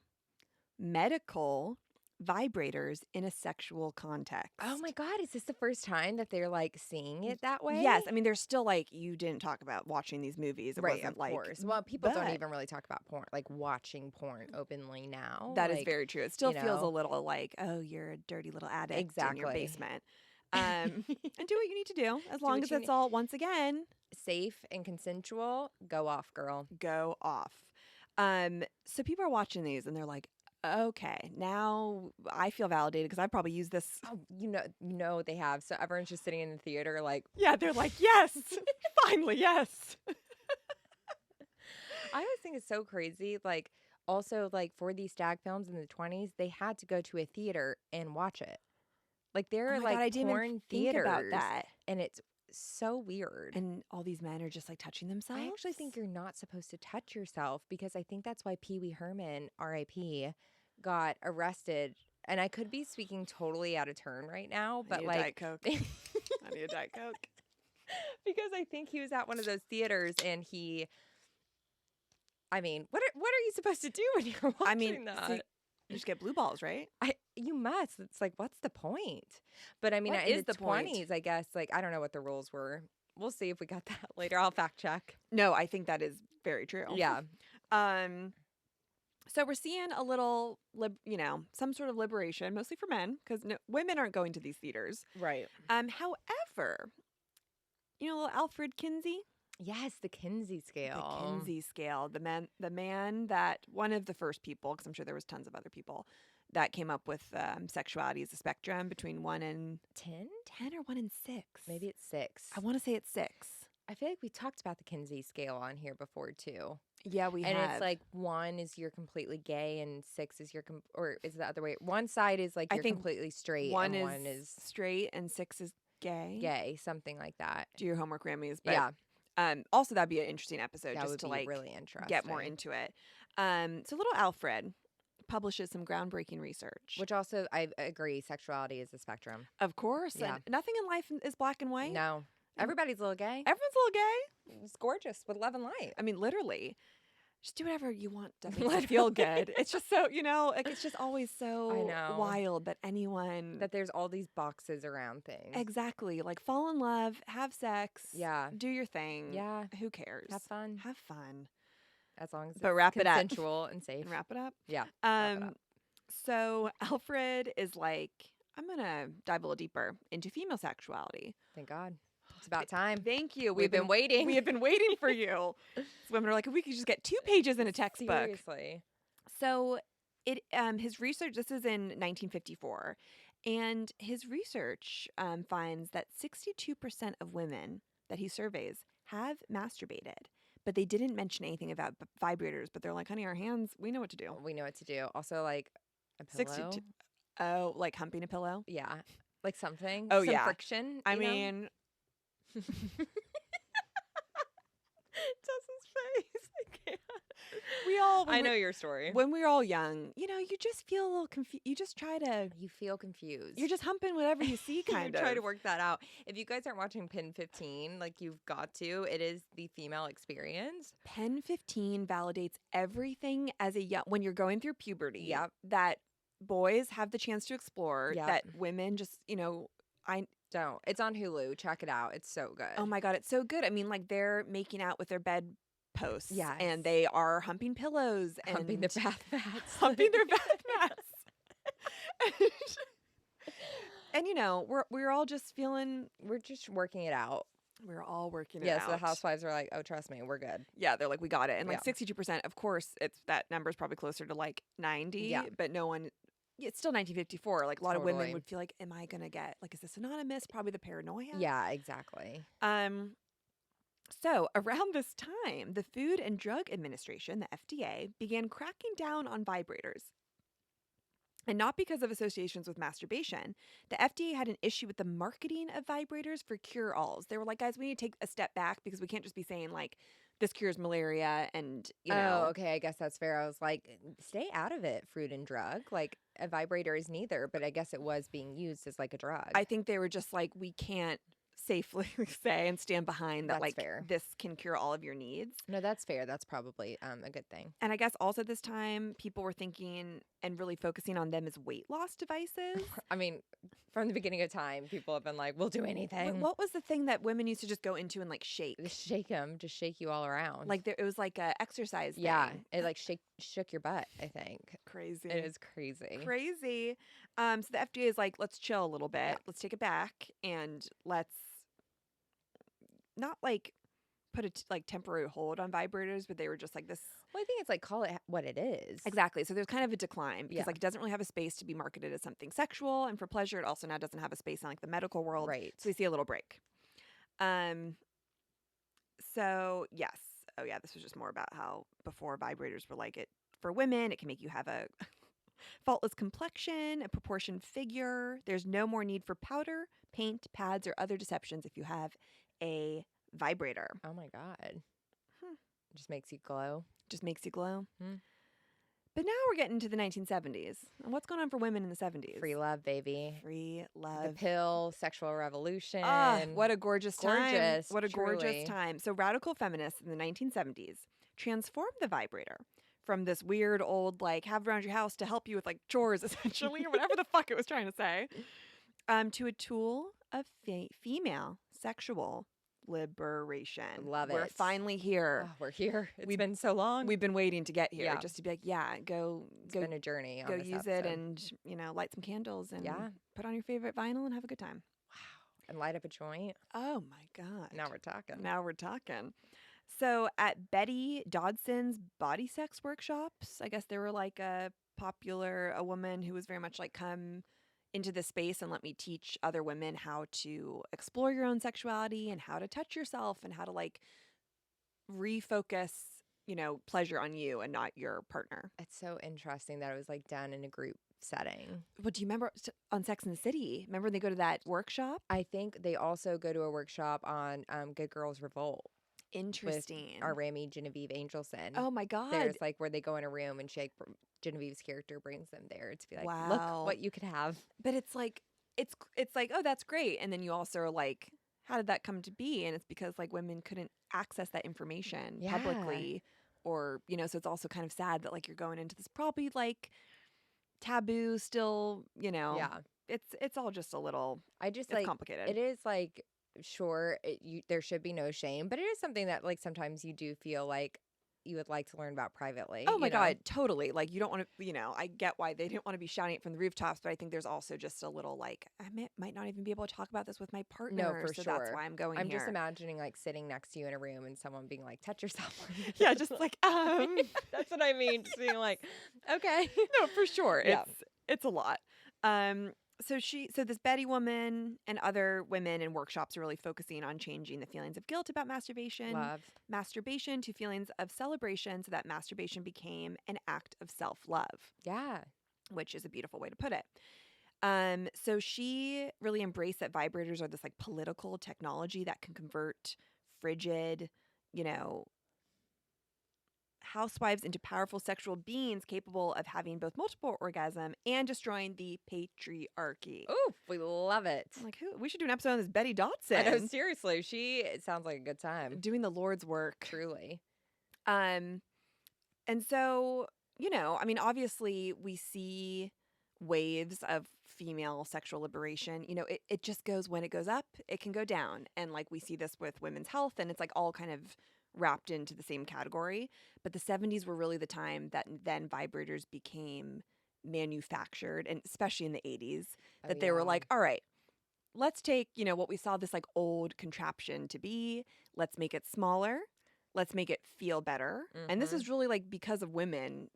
medical vibrators in a sexual context. Oh my God. Is this the first time that they're like seeing it that way? Yes. There's still like, you didn't talk about watching these movies. It right, wasn't of like, course. Well, people don't but even really talk about porn, like watching porn openly now. That like, is very true. It still feels a know. little like, oh, you're a dirty little addict in your Exactly. basement. And do what you need to do. As long as it's all, once again, safe and consensual. Go off, girl. Go off. So people are watching these and they're like, okay, now I feel validated because I probably use this. Oh, you know they have. So everyone's just sitting in the theater like, yeah, they're like, yes, finally, yes. I always think it's so crazy. Like, also, like for these stag films in the 20s, they had to go to a theater and watch it. Like there are like I didn't porn even theaters think about that. And it's so weird. And all these men are just like touching themselves. I actually think you're not supposed to touch yourself because I think that's why Pee Wee Herman, R.I.P., got arrested. And I could be speaking totally out of turn right now, but I need like a Diet Coke. I need a Diet Coke. Because I think he was at one of those theaters and he. I mean, what are you supposed to do when you're watching that? See, you just get blue balls, right? You must. It's like, what's the point? But I mean, What in is the the point? 20s, I guess, like, I don't know what the rules were. We'll see if we got that later. I'll fact check. No, I think that is very true. Yeah. So we're seeing a little, some sort of liberation, mostly for men, because women aren't going to these theaters. Right. However, little Alfred Kinsey. Yes, the Kinsey scale. The Kinsey scale. The man that one of the first people, because I'm sure there was tons of other people, that came up with sexuality as a spectrum between 1 and 10? 10 or 1 and 6. Maybe it's 6. I want to say it's 6. I feel like we talked about the Kinsey scale on here before too. Yeah, we have. And it's like 1 is you're completely gay and 6 is or is it the other way? One side is like you're completely straight. 1 and is 1 is straight and 6 is gay. Gay, something like that. Do your homework, Rammies. But, yeah. Also, that'd be an interesting episode That just to like really interesting. get more into it. So little Alfred publishes some groundbreaking research. Which also, I agree, sexuality is a spectrum. Of course. Yeah. And nothing in life is black and white. No. Everybody's a little gay. Everyone's a little gay. It's gorgeous with love and light. I mean, literally. Just do whatever you want that makes you feel good. It's just so, like it's just always so wild that anyone... That there's all these boxes around things. Exactly. Like fall in love, have sex. Yeah. Do your thing. Yeah. Who cares? Have fun. Have fun. As long as it's wrap it up. consensual and safe. And wrap it up? Yeah. Wrap it up. So Alfred is like, I'm going to dive a little deeper into female sexuality. Thank God. It's about time. Thank you. We've been waiting. We have been waiting for you. So women are like, if we could just get 2 pages in a textbook. Seriously. So his research, this is in 1954, and his research finds that 62% of women that he surveys have masturbated, but they didn't mention anything about vibrators, but they're like, honey, our hands, we know what to do. We know what to do. Also, like a pillow. 62. Oh, like humping a pillow? Yeah. Like something. Oh, Some yeah. friction. I mean... Tess's face. I can't. I know your story. When we were all young, you just feel a little confused. You just try to... You feel confused. You're just humping whatever you see, kind of. Try to work that out. If you guys aren't watching Pin 15, like you've got to, it is the female experience. Pen 15 validates everything as a young... When you're going through puberty, Yep. that boys have the chance to explore, Yep. that women just, Don't. It's on Hulu. Check it out. It's so good. Oh my God, it's so good. I mean, like they're making out with their bedposts. Yes. And they are humping pillows. And Humping their bath mats. Humping their bath mats. And we're all just feeling... We're just working it out. We're all working it out. Yeah, so the housewives are like, oh, trust me, we're good. Yeah, they're like, we got it. And like Yeah. 62%, of course, that number is probably closer to like 90. Yeah. But no one... It's still 1954. Like a lot of women Totally. would feel like, am I going to get... Like, is this anonymous? Probably the paranoia. Yeah, exactly. So around this time, the Food and Drug Administration, the FDA, began cracking down on vibrators. And not because of associations with masturbation. The FDA had an issue with the marketing of vibrators for cure-alls. They were like, guys, we need to take a step back because we can't just be saying like, this cures malaria and, Oh, okay. I guess that's fair. I was like, stay out of it, fruit and drug. Like a vibrator is neither, but I guess it was being used as like a drug. I think they were just like, we can't safely say and stand behind that, That's like, fair. this can cure all of your needs. No, that's fair. That's probably a good thing. And I guess also this time, people were thinking and really focusing on them as weight loss devices. I mean, from the beginning of time, people have been like, we'll do anything. What was the thing that women used to just go into and like shake? Just shake them, just shake you all around. Like it was like a exercise thing. Yeah, it like shook your butt, I think. Crazy. It is crazy. Crazy. So the FDA is like, let's chill a little bit. Yeah. Let's take it back and let's not like put a temporary hold on vibrators, but they were just like this. Well, I think it's like call it what it is. Exactly. So there's kind of a decline because Yeah. like it doesn't really have a space to be marketed as something sexual and for pleasure. It also now doesn't have a space in like the medical world. Right. So we see a little break. So yes. Oh yeah, this was just more about how before vibrators were like it for women, it can make you have a faultless complexion, a proportioned figure. There's no more need for powder, paint, pads, or other deceptions if you have a vibrator. Oh my God. Just makes you glow. Just makes you glow. Hmm. But now we're getting to the 1970s. And what's going on for women in the 70s? Free love, baby. Free The love. pill, sexual revolution. Ah, what a gorgeous time. Gorgeous, What a truly. gorgeous time. So radical feminists in the 1970s transformed the vibrator from this weird old, like, have around your house to help you with, like, chores, essentially, or whatever the fuck it was trying to say, to a tool of female sexual liberation. Love We're it. finally here. Oh, we're here. It's been so long. We've been waiting to get here Yeah. just to be like, yeah, go It's been a journey. On go this use it episode. and, light some candles and Yeah. put on your favorite vinyl and have a good time. And light up a joint. Oh my God. Now we're talking. Now we're talking. So at Betty Dodson's body sex workshops, I guess they were like a woman who was very much like, come into this space and let me teach other women how to explore your own sexuality and how to touch yourself and how to like refocus, pleasure on you and not your partner. It's so interesting that it was like done in a group setting. But do you remember on Sex and the City? Remember when they go to that workshop? I think they also go to a workshop on Good Girls Revolt. Interesting. With our Rami Genevieve Angelson. Oh my God. There's like where they go in a room and Genevieve's character brings them there to be like, Wow. look what you could have. But it's like, oh, that's great. And then you also are like, how did that come to be? And it's because like women couldn't access that information Yeah. publicly, or, you know, so it's also kind of sad that like you're going into this probably like taboo still, you know. Yeah. It's all just a little, I just it's like complicated. it is like sure there should be no shame, but it is something that like sometimes you do feel like you would like to learn about privately. Oh my you know? God, totally. Like you don't want to, you know, I get why they didn't want to be shouting it from the rooftops, but I think there's also just a little like, might not even be able to talk about this with my partner. No, for so sure. that's why I'm going I'm here. just imagining like sitting next to you in a room and someone being like, touch yourself. Yeah, just like, That's what I mean. Just being like, okay. No, for sure. Yeah. It's a lot. So this Betty woman and other women in workshops are really focusing on changing the feelings of guilt about Love. masturbation to feelings of celebration, so that masturbation became an act of self-love, Yeah. which is a beautiful way to put it. So she really embraced that vibrators are this like political technology that can convert frigid, you know, housewives into powerful sexual beings capable of having both multiple orgasm and destroying the patriarchy. Ooh, we love it. I'm like, who? We should do an episode on this Betty Dodson. I know, seriously. It sounds like a good time. Doing the Lord's work. Truly. And so, you know, I mean, obviously we see waves of female sexual liberation. You know, it just goes, when it goes up, it can go down. And like we see this with women's health, and it's like all kind of wrapped into the same category. But the 70s were really the time that then vibrators became manufactured, and especially in the 80s, that they were like, all right, let's take, you know, what we saw this like old contraption to be, let's make it smaller, let's make it feel better. And this is really like because of women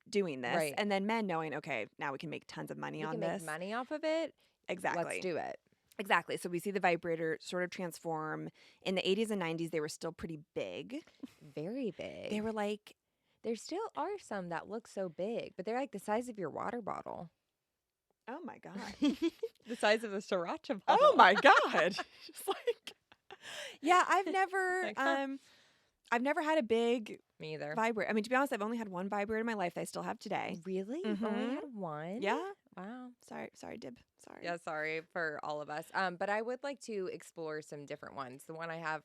doing this, Right. and then men knowing, okay, now we can make tons of money on this. Make money off of it. Exactly. Let's do it. Exactly. So we see the vibrator sort of transform. In the 80s and 90s, they were still pretty big. Very big. They were like, there still are some that look so big, but they're like the size of your water bottle. oh my God. The size of a sriracha bottle. Oh my God. Just like, yeah, I've never had a big Me either. vibrator. I mean, to be honest, I've only had one vibrator in my life that I still have today. Really? Mhm. You've only had one? Yeah. Wow. Sorry, Dib. Sorry. Yeah, sorry for all of us. But I would like to explore some different ones. The one I have,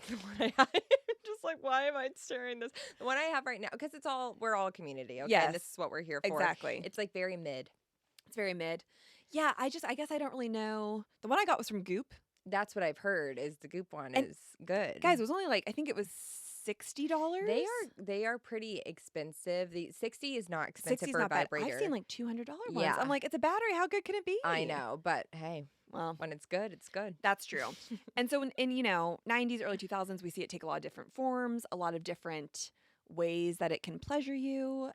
just like, why am I sharing this? The one I have right now, because we're all a community, okay? Yes. And this is what we're here for. Exactly. It's like very mid. It's very mid. Yeah, I guess I don't really know. The one I got was from Goop. That's what I've heard is the Goop one And is good. Guys, it was only like, I think it was $60. They are pretty expensive. The 60 is not expensive 60's for a not bad. vibrator. I've seen like $200 ones. Yeah. I'm like, it's a battery. How good can it be? I know, but hey, Well, when it's good, it's good. that's true. And so in you know, 90s, early 2000s, we see it take a lot of different forms, a lot of different ways that it can pleasure you.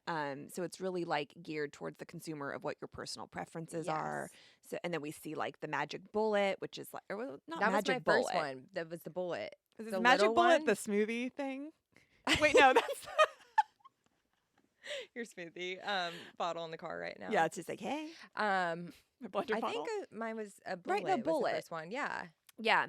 So it's really like geared towards the consumer of what your personal preferences are. So, and then we see like the magic bullet, which is like, or well, not That magic was my bullet. first one. That was the bullet. Is The this magic little bullet one? the smoothie thing? Wait, no, that's Your smoothie bottle in the car right now. yeah. It's just like, hey, my blender I bottle. think mine was a bullet. Right, the was bullet. the first one. Yeah. Yeah,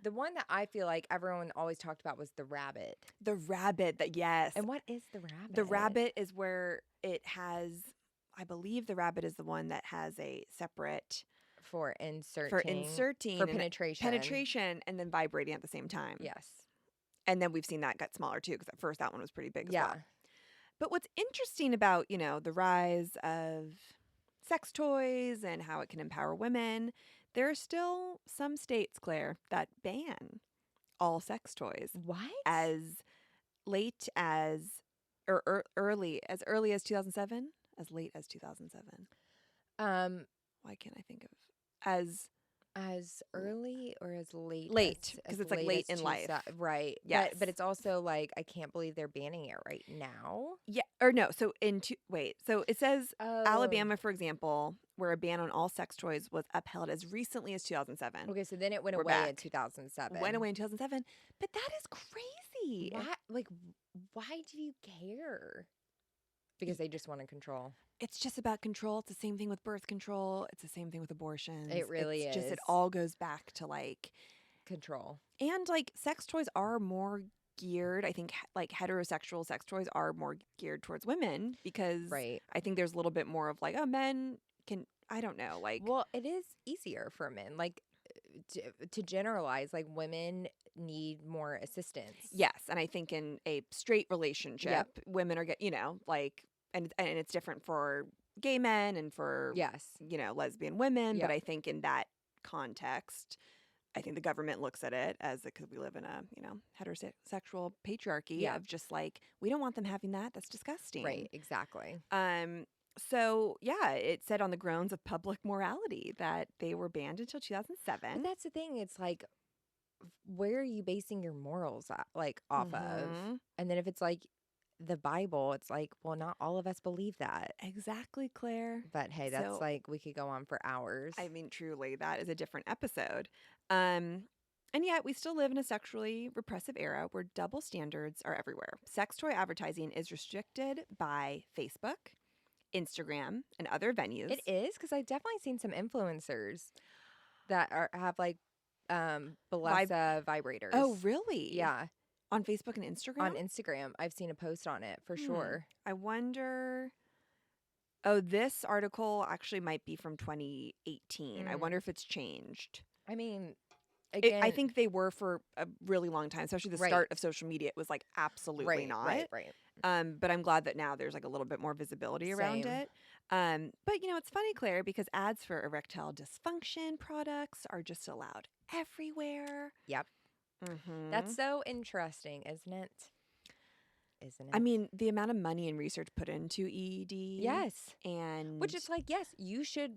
The one that I feel like everyone always talked about was the rabbit. the rabbit. That yes. And what is the rabbit? The rabbit is where it has, I believe the rabbit is the one that has a separate for inserting. for inserting For and penetration. and then vibrating at the same time. Yes. And then we've seen that get smaller too, because at first that one was pretty big as Yeah. well. But what's interesting about, you know, the rise of sex toys and how it can empower women, there are still some states, Claire, that ban all sex toys What? as late as or early as 2007, as late as 2007. Why can't I think of as early or as late? Late, as 'cause it's, like, late as in life. Right. Yes. But it's also like I can't believe they're banning it right now. Yeah, or no. So so it says Oh. Alabama, for example, where a ban on all sex toys was upheld as recently as 2007. Okay, so then it went We're away in back. 2007. Went away in 2007, but that is crazy. Why? Like, why do you care? Because they just want to control. It's just about control. It's the same thing with birth control. It's the same thing with abortions. It really it's Just is. it all goes back to like, Control. and like sex toys are more geared. I think like heterosexual sex toys are more geared towards women because Right. I think there's a little bit more of like, oh, men can. I don't know. Like, Well, it is easier for men. Like, to generalize, like women need more assistance. Yes, and I think in a straight relationship, women are like, and it's different for gay men and for Yes. lesbian women. Yep. But I think in that context, I think the government looks at it as because we live in a heterosexual patriarchy of just like we don't want them having that. That's disgusting. Right. Exactly. So yeah, it said on the grounds of public morality that they were banned until 2007. But that's the thing. It's like, where are you basing your morals off of? And then if it's like the Bible, it's like, well, not all of us believe that. Exactly, Claire. But hey, that's like, we could go on for hours. I mean, truly, that is a different episode. And yet we still live in a sexually repressive era where double standards are everywhere. Sex toy advertising is restricted by Facebook, Instagram, and other venues. It is, because I've definitely seen some influencers that have like Bellomo vibrators. Oh, really? Yeah. On Facebook and Instagram? On Instagram. I've seen a post on it for sure. I wonder. Oh, this article actually might be from 2018. I wonder if it's changed. I mean, again, I think they were for a really long time, especially the start of social media. It was like absolutely not. Right. But I'm glad that now there's like a little bit more visibility around it. But it's funny, Claire, because ads for erectile dysfunction products are just allowed everywhere. Yep. That's so interesting, isn't it? I mean, the amount of money and research put into ED. Yes. And which is like, yes, you should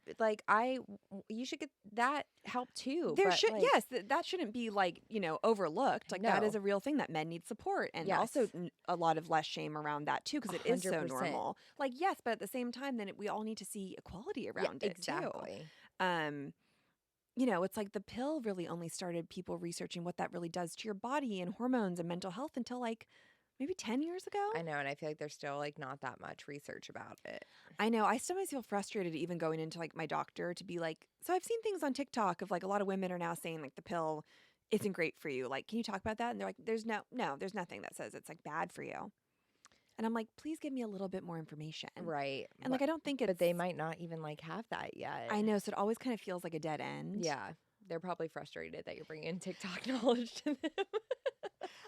you should get that help too. There should, yes, that shouldn't be like, overlooked. Like that is No. a real thing that men need support. And Yes. also a lot of less shame around that too, because it is so 100%. normal. Like, yes, but at the same time, then we all need to see equality around it exactly. too. It's like the pill really only started people researching what that really does to your body and hormones and mental health until like maybe 10 years ago. I know, and I feel like there's still like not that much research about it. I know. I sometimes feel frustrated even going into like my doctor to be like, so I've seen things on TikTok of like a lot of women are now saying like the pill isn't great for you. Like, can you talk about that? And they're like, there's nothing that says it's like bad for you. And I'm like, please give me a little bit more information. Right. And like, I don't think it's. But they might not even like have that yet. I know. So it always kind of feels like a dead end. Yeah. They're probably frustrated that you're bringing TikTok knowledge to them.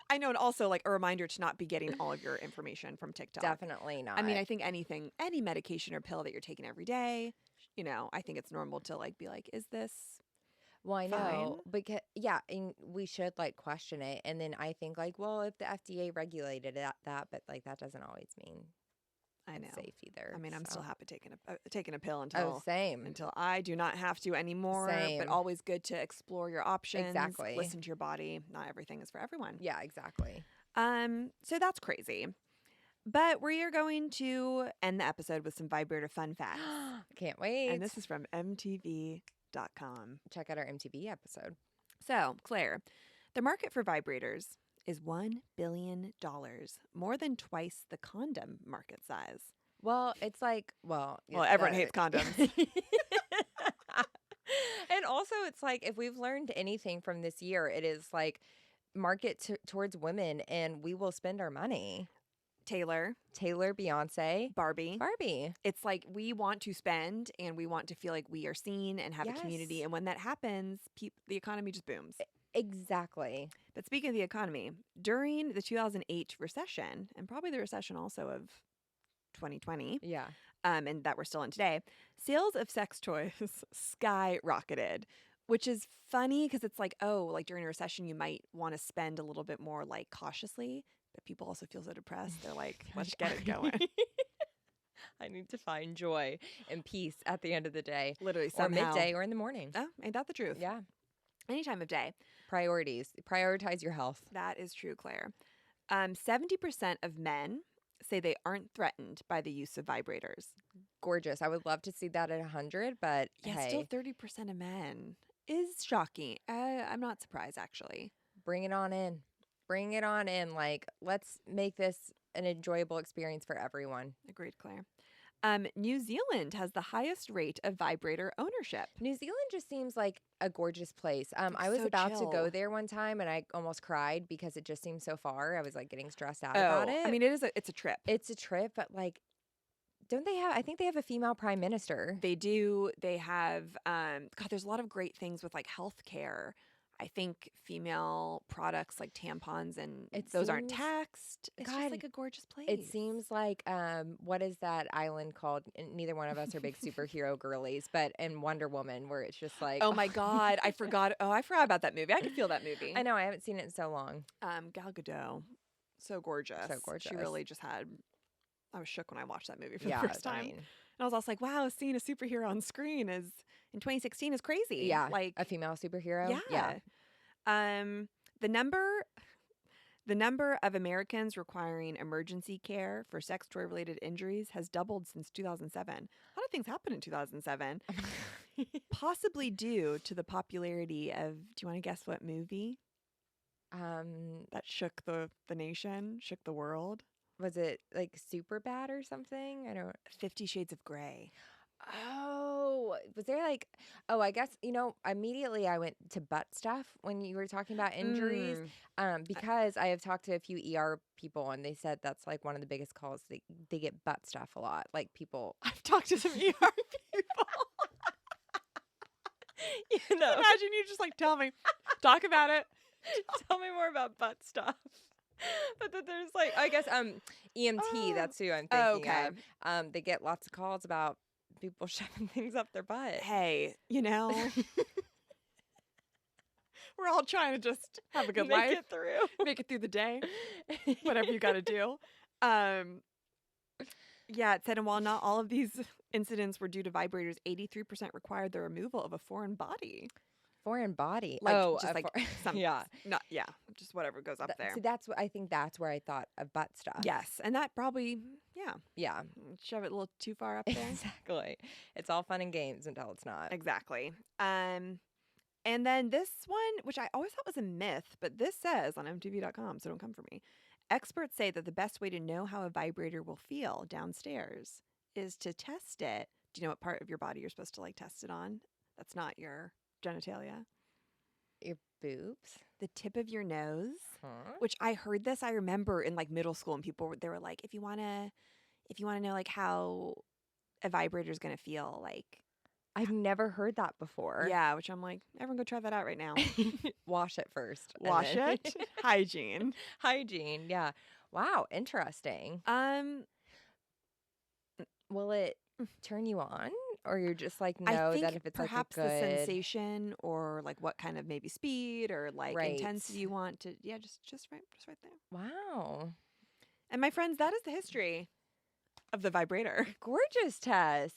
I know. And also like a reminder to not be getting all of your information from TikTok. Definitely not. I mean, I think any medication or pill that you're taking every day, I think it's normal to like be like, is this. Well, I know, fine? because and we should like question it, and then I think like, well, if the FDA regulated that, but like that doesn't always mean I know. it's safe either. I mean, I'm so. still happy taking a pill until same until I do not have to anymore. Same. But always good to explore your options. Exactly. Listen to your body. Not everything is for everyone. Yeah, exactly. So that's crazy. But we are going to end the episode with some vibrator fun facts. Can't wait. And this is from MTV.com. Check out our MTV episode. So, Claire, the market for vibrators is $1 billion, more than twice the condom market size. Well, it's like, everyone hates condoms. And also, it's like, if we've learned anything from this year, it is like market towards women, and we will spend our money. Taylor, Beyonce, Barbie. It's like we want to spend and we want to feel like we are seen and have a community. And when that happens, the economy just booms. Exactly. But speaking of the economy, during the 2008 recession, and probably the recession also of 2020, and that we're still in today, sales of sex toys skyrocketed, which is funny because it's like, oh, like during a recession, you might want to spend a little bit more like cautiously. But people also feel so depressed. They're like, let's get it going. I need to find joy and peace at the end of the day. Literally, or midday or in the morning. Oh, ain't that the truth? Yeah. Any time of day. Priorities. Prioritize your health. That is true, Claire. 70% of men say they aren't threatened by the use of vibrators. Gorgeous. I would love to see that at 100, but hey. Still 30% of men is shocking. I'm not surprised, actually. Bring it on in. Bring it on in. Like, let's make this an enjoyable experience for everyone. Agreed, Claire. New Zealand has the highest rate of vibrator ownership. New Zealand just seems like a gorgeous place. I was about to go there one time and I almost cried because it just seemed so far. I was like getting stressed out about it. I mean, it's a trip. It's a trip, but like don't they have? I think they have a female prime minister. They do. They have, God, there's a lot of great things with like healthcare. I think female products like tampons and It those aren't seems- taxed. It's God, just like a gorgeous place. It seems like what is that island called? And neither one of us are big superhero girlies, but in Wonder Woman, where it's just like, Oh my God, I forgot. Oh, I forgot about that movie. I could feel that movie. I know, I haven't seen it in so long. Gal Gadot, so gorgeous. So gorgeous. She really just had. I was shook when I watched that movie for Yeah, the first time. I mean, And I was also like, wow, seeing a superhero on screen is in 2016 is crazy. yeah, Like a female superhero. yeah. The number of Americans requiring emergency care for sex toy related injuries has doubled since 2007. A lot of things happened in 2007, possibly due to the popularity of, do you want to guess what movie that shook the nation, shook the world? Was it like super bad or something? I don't. 50 Shades of Grey. Oh, was there like, oh, I guess, immediately I went to butt stuff when you were talking about injuries. Because I have talked to a few ER people and they said that's like one of the biggest calls. They get butt stuff a lot. Like people, I've talked to some ER people. Imagine you just like tell me, talk about it. tell me more about butt stuff. But that there's like, I guess, EMT, that's who I'm thinking okay. of. They get lots of calls about people shoving things up their butt. Hey, we're all trying to just have a good Make life. it through. Make it through the day. Whatever you got to do. Yeah, it said, and while not all of these incidents were due to vibrators, 83% required the removal of a foreign body. Foreign body. Like, oh, just like some, yeah. Just whatever goes up there. See, I think that's where I thought of butt stuff. Yes, and that probably, Yeah. shove it a little too far up there. Exactly. It's all fun and games until it's not. Exactly. And then this one, which I always thought was a myth, but this says on MTV.com, so don't come for me. Experts say that the best way to know how a vibrator will feel downstairs is to test it. Do you know what part of your body you're supposed to like test it on? That's not your genitalia. Your boobs? The tip of your nose. Huh? Which I heard this, I remember in like middle school, and they were like, if you wanna know like how a vibrator is gonna feel, like, I've never heard that before. yeah, which I'm like, everyone go try that out right now. Wash it first. and Wash then- it. Hygiene. Hygiene. Yeah. Wow. Interesting. Will it turn you on? Or you're just like, I no, think that if it's perhaps like a the good... sensation or like what kind of maybe speed or like Right. intensity you want to, just right there. Wow. And my friends, that is the history of the vibrator. Gorgeous, Tess.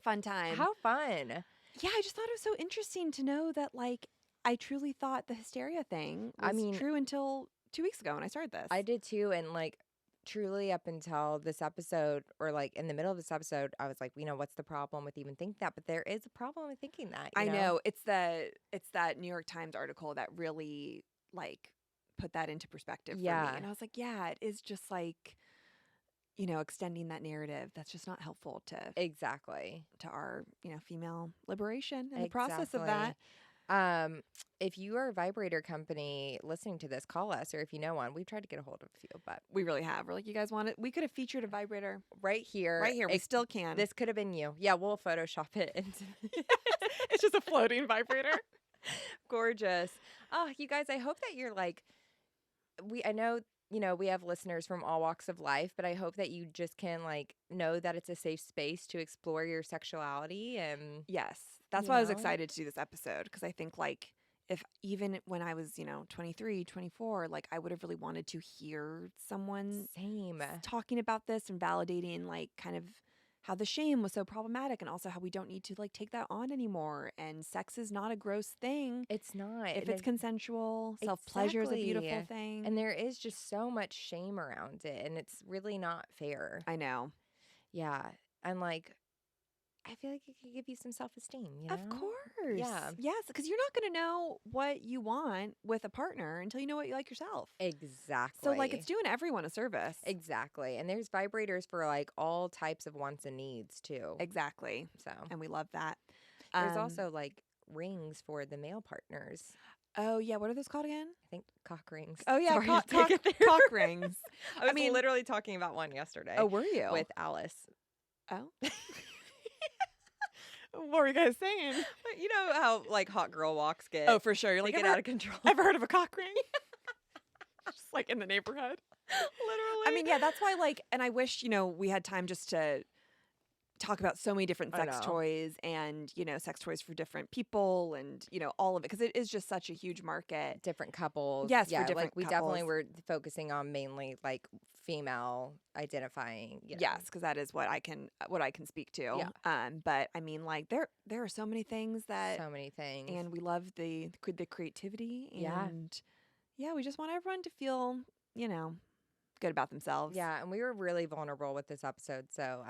Fun time. How fun. Yeah, I just thought it was so interesting to know that like I truly thought the hysteria thing was true until 2 weeks ago when I started this. I did too. And like, truly up until this episode, or like in the middle of this episode, I was like, what's the problem with even thinking that? But there is a problem with thinking that. I know. It's that New York Times article that really like put that into perspective for me. And I was like, yeah, it is just like, extending that narrative. That's just not helpful to Exactly. to our, female liberation and the process of that. If you are a vibrator company listening to this, call us, or if you know one. We've tried to get a hold of a few, but We really have. We're like, you guys want it? We could have featured a vibrator right here. right here. We still can. This could have been you. Yeah, we'll Photoshop it into It's just a floating vibrator. Gorgeous. Oh, you guys, I hope that you're like, I know, we have listeners from all walks of life, but I hope that you just can like know that it's a safe space to explore your sexuality. And Yes. That's why I was excited to do this episode, because I think like if even when I was, 23, 24, like I would have really wanted to hear someone same talking about this and validating like kind of how the shame was so problematic, and also how we don't need to like take that on anymore. And sex is not a gross thing. It's not. If it's consensual, self-pleasure is a beautiful Exactly. thing. And there is just so much shame around it, and it's really not fair. I know. Yeah. And like, I feel like it could give you some self-esteem, Of course. Yeah. Yes, because you're not going to know what you want with a partner until you know what you like yourself. Exactly. So like it's doing everyone a service. Exactly. And there's vibrators for like all types of wants and needs too. Exactly. So And we love that. there's also like rings for the male partners. Oh yeah, what are those called again? I think cock rings. Oh yeah, Sorry to cock take it there. cock rings. I was literally talking about one yesterday. Oh, were you? With Alice. Oh. What were you guys saying? You know how like hot girl walks get Oh, for sure. You're they like, get out of control. ever heard of a cock ring? Just like in the neighborhood. Literally. I mean, yeah, that's why like, and I wish, we had time just to talk about so many different I sex know. toys and, sex toys for different people and, all of it. Because it is just such a huge market. Different couples. Yes, for yeah, different like we definitely couples. were focusing on mainly like female identifying. Yes, because that is what I can speak to. Yeah. But I mean, like there are so many things that, So many things. and we love the creativity, Yeah. and we just want everyone to feel, good about themselves. Yeah, and we were really vulnerable with this episode, so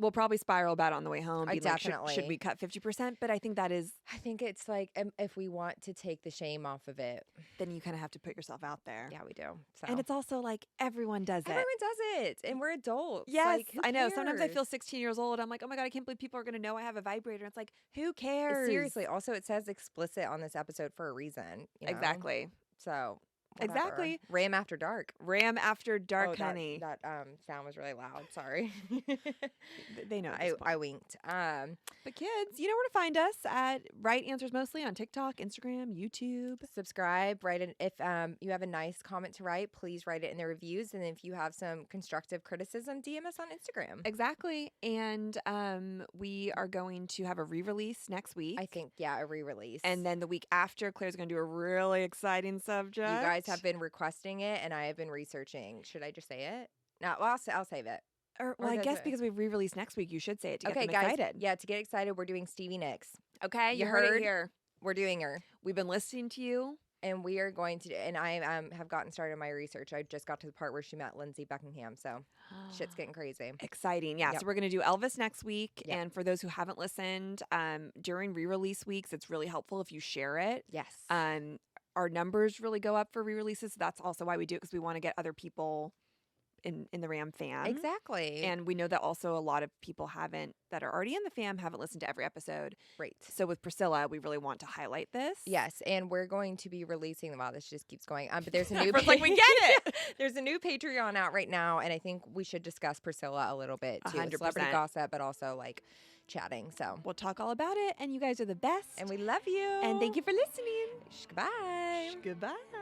We'll probably spiral about it on the way home. Be like, should definitely. we cut 50%? But I think that is, I think it's like if we want to take the shame off of it, then you kind of have to put yourself out there. yeah, we do. So And it's also like everyone does it. everyone does it, and we're adults. Yes, like, who I know. Sometimes I cares? feel 16 years old. I'm like, oh my God, I can't believe people are going to know I have a vibrator. It's like, who cares? Seriously. Also, it says explicit on this episode for a reason. Exactly. So whatever. Exactly. Ram after dark. Ram after dark, Oh, honey. That sound was really loud. Sorry. They know. At this point. I winked. But kids, you know where to find us at Right Answers Mostly on TikTok, Instagram, YouTube. Subscribe. Write it if you have a nice comment to write. Please write it in the reviews. And if you have some constructive criticism, DM us on Instagram. Exactly. And we are going to have a re-release next week. I think a re-release. And then the week after, Claire's going to do a really exciting subject. You guys have been requesting it, and I have been researching. Should I just say it? No, well, I'll save it. Well, I guess because we re-release next week, you should say it to get them guys. excited. Yeah, to get excited, we're doing Stevie Nicks. Okay, You heard heard? it here. We're doing her. We've been listening to you. And we are going to, and I have gotten started my research. I just got to the part where she met Lindsey Buckingham, so shit's getting crazy. Exciting. Yeah, Yep. so we're going to do Elvis next week. Yep. And for those who haven't listened, during re-release weeks, it's really helpful if you share it. Yes. Our numbers really go up for re-releases. So that's also why we do it, because we want to get other people in the Ram fam. Exactly. And we know that also a lot of people that are already in the fam haven't listened to every episode. Right. So with Priscilla, we really want to highlight this. Yes, and we're going to be releasing wow, this just keeps going. But there's a new like we get it. There's a new Patreon out right now, and I think we should discuss Priscilla a little bit too. 100%. Celebrity gossip, but also like chatting. So We'll talk all about it, and you guys are the best. and we love you. And thank you for listening. Goodbye. Goodbye.